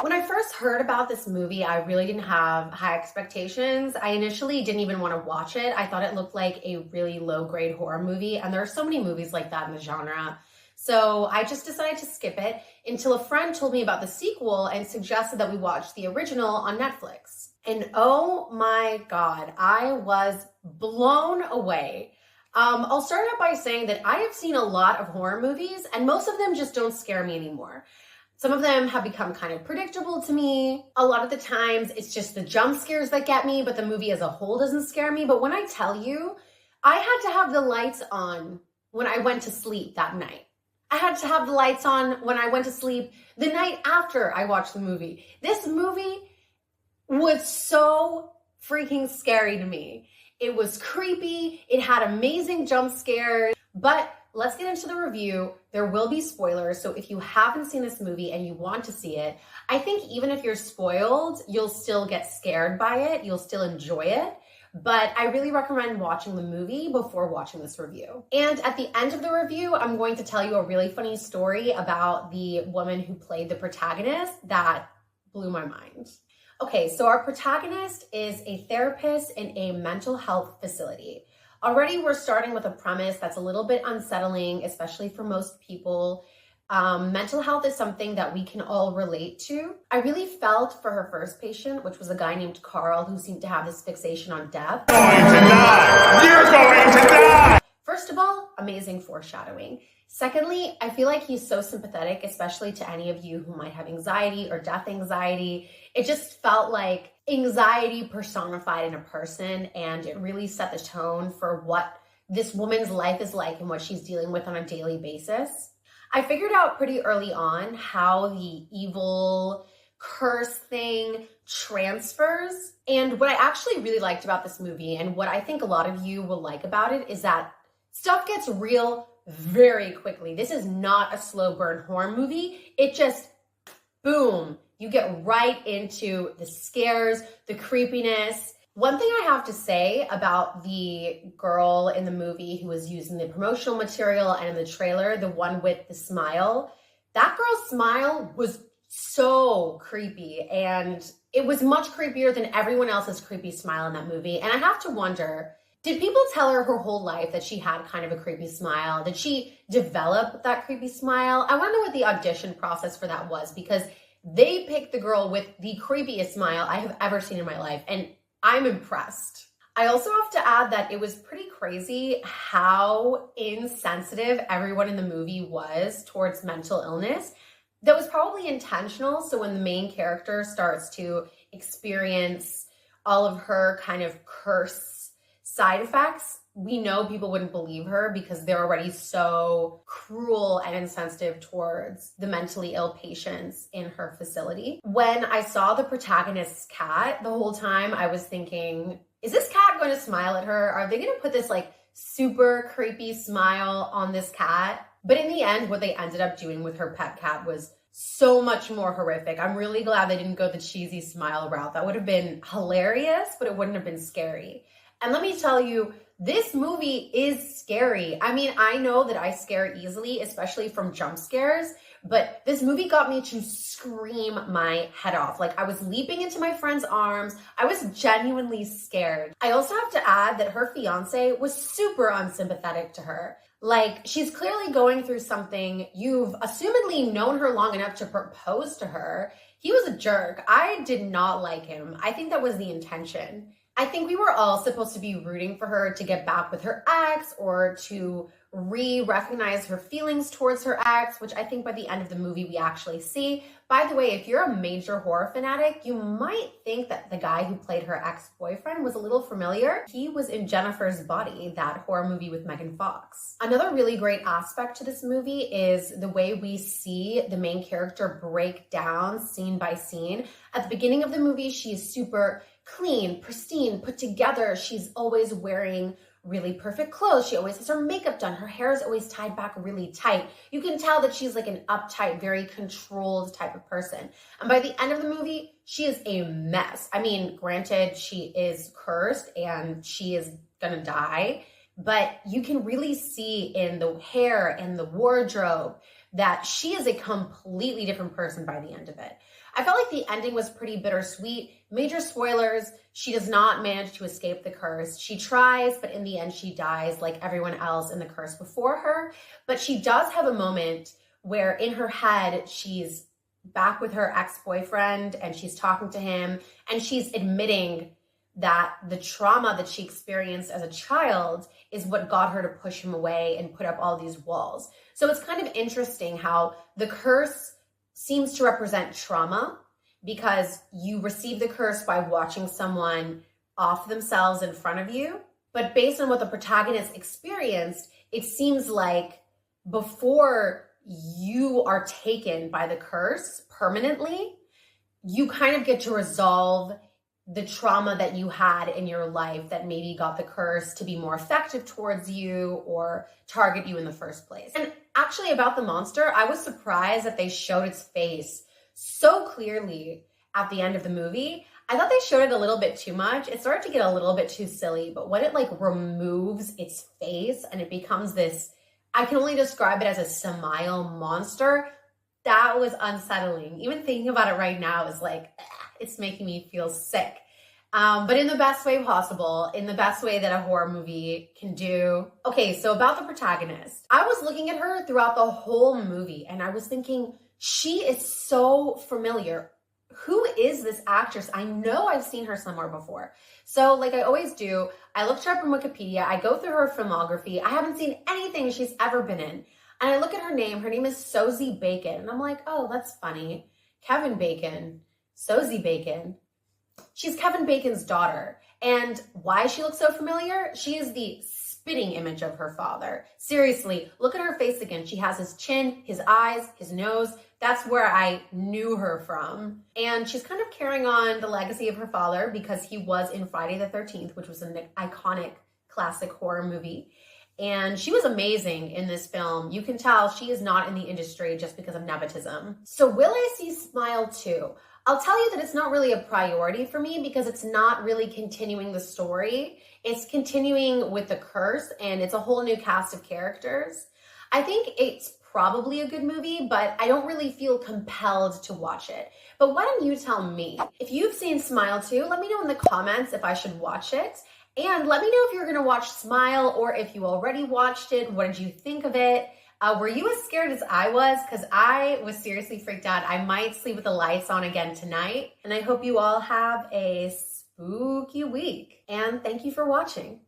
When I first heard about this movie, I really didn't have high expectations. I initially didn't even want to watch it. I thought it looked like a really low grade horror movie, and there are so many movies like that in the genre. So I just decided to skip it until a friend told me about the sequel and suggested that we watch the original on Netflix. And oh my God, I was blown away. I'll start out by saying that I have seen a lot of horror movies, and most of them just don't scare me anymore. Some of them have become kind of predictable to me. A lot of the times it's just the jump scares that get me, but the movie as a whole doesn't scare me. But when I tell you, I had to have the lights on when I went to sleep that night. I had to have the lights on when I went to sleep the night after I watched the movie. This movie was so freaking scary to me. It was creepy. It had amazing jump scares, but let's get into the review. There will be spoilers, so if you haven't seen this movie and you want to see it, I think even if you're spoiled, you'll still get scared by it. You'll still enjoy it. But I really recommend watching the movie before watching this review. And at the end of the review, I'm going to tell you a really funny story about the woman who played the protagonist that blew my mind. Okay, so our protagonist is a therapist in a mental health facility. Already we're starting with a premise that's a little bit unsettling, especially for most people. Mental health is something that we can all relate to. I really felt for her first patient, which was a guy named Carl who seemed to have this fixation on death. You're going to die! You're going to die! First of all, amazing foreshadowing. Secondly, I feel like he's so sympathetic, especially to any of you who might have anxiety or death anxiety. It just felt like anxiety personified in a person, and it really set the tone for what this woman's life is like and what she's dealing with on a daily basis. I figured out pretty early on how the evil curse thing transfers. And what I actually really liked about this movie, and what I think a lot of you will like about it, is that stuff gets real very quickly. This is not a slow burn horror movie. It just, boom, you get right into the scares, the creepiness. One thing I have to say about the girl in the movie who was using the promotional material and in the trailer, the one with the smile, that girl's smile was so creepy, and it was much creepier than everyone else's creepy smile in that movie. And I have to wonder, did people tell her whole life that she had kind of a creepy smile? Did she develop that creepy smile? I want to know what the audition process for that was, because they picked the girl with the creepiest smile I have ever seen in my life, and I'm impressed. I also have to add that it was pretty crazy how insensitive everyone in the movie was towards mental illness. That was probably intentional, so when the main character starts to experience all of her kind of curse side effects, we know people wouldn't believe her because they're already so cruel and insensitive towards the mentally ill patients in her facility. When I saw the protagonist's cat, the whole time I was thinking, is this cat going to smile at her? Are they going to put this like super creepy smile on this cat? But in the end, what they ended up doing with her pet cat was so much more horrific. I'm really glad they didn't go the cheesy smile route. That would have been hilarious, but it wouldn't have been scary. And let me tell you, this movie is scary. I mean, I know that I scare easily, especially from jump scares, but this movie got me to scream my head off. Like, I was leaping into my friend's arms. I was genuinely scared. I also have to add that her fiance was super unsympathetic to her. Like, she's clearly going through something. You've assumedly known her long enough to propose to her. He was a jerk. I did not like him. I think that was the intention. I think we were all supposed to be rooting for her to get back with her ex or to re-recognize her feelings towards her ex, which I think by the end of the movie we actually see. By the way, if you're a major horror fanatic, you might think that the guy who played her ex-boyfriend was a little familiar. He was in Jennifer's Body, that horror movie with Megan Fox. Another really great aspect to this movie is the way we see the main character break down scene by scene. At the beginning of the movie, she is super clean, pristine, put together. She's always wearing really perfect clothes. She always has her makeup done. Her hair is always tied back really tight. You can tell that she's like an uptight, very controlled type of person. And by the end of the movie, she is a mess. I mean, granted, she is cursed and she is gonna die, but you can really see in the hair and the wardrobe that she is a completely different person by the end of it. I felt like the ending was pretty bittersweet. Major spoilers, she does not manage to escape the curse. She tries, but in the end she dies like everyone else in the curse before her. But she does have a moment where in her head, she's back with her ex-boyfriend and she's talking to him and she's admitting that the trauma that she experienced as a child is what got her to push him away and put up all these walls. So it's kind of interesting how the curse seems to represent trauma because you receive the curse by watching someone off themselves in front of you. But based on what the protagonist experienced, it seems like before you are taken by the curse permanently, you kind of get to resolve the trauma that you had in your life that maybe got the curse to be more effective towards you or target you in the first place. And actually about the monster, I was surprised that they showed its face so clearly at the end of the movie. I thought they showed it a little bit too much. It started to get a little bit too silly, but when it like removes its face and it becomes this, I can only describe it as a smile monster, that was unsettling. Even thinking about it right now is like, it's making me feel sick. But in the best way possible, in the best way that a horror movie can do. Okay, so about the protagonist. I was looking at her throughout the whole movie and I was thinking, she is so familiar. Who is this actress? I know I've seen her somewhere before. So like I always do, I looked her up on Wikipedia, I go through her filmography. I haven't seen anything she's ever been in. And I look at her name is Sosie Bacon. And I'm like, oh, that's funny. Kevin Bacon. Sosie Bacon. She's Kevin Bacon's daughter. And why she looks so familiar? She is the spitting image of her father. Seriously, look at her face again. She has his chin, his eyes, his nose. That's where I knew her from. And she's kind of carrying on the legacy of her father because he was in Friday the 13th, which was an iconic classic horror movie. And she was amazing in this film. You can tell she is not in the industry just because of nepotism. So will I see Smile 2? I'll tell you that it's not really a priority for me because it's not really continuing the story. It's continuing with the curse and it's a whole new cast of characters. I think it's probably a good movie, but I don't really feel compelled to watch it. But why don't you tell me? If you've seen Smile 2, let me know in the comments if I should watch it. And let me know if you're gonna watch Smile or if you already watched it. What did you think of it? Were you as scared as I was? Because I was seriously freaked out. I might sleep with the lights on again tonight. And I hope you all have a spooky week. And thank you for watching.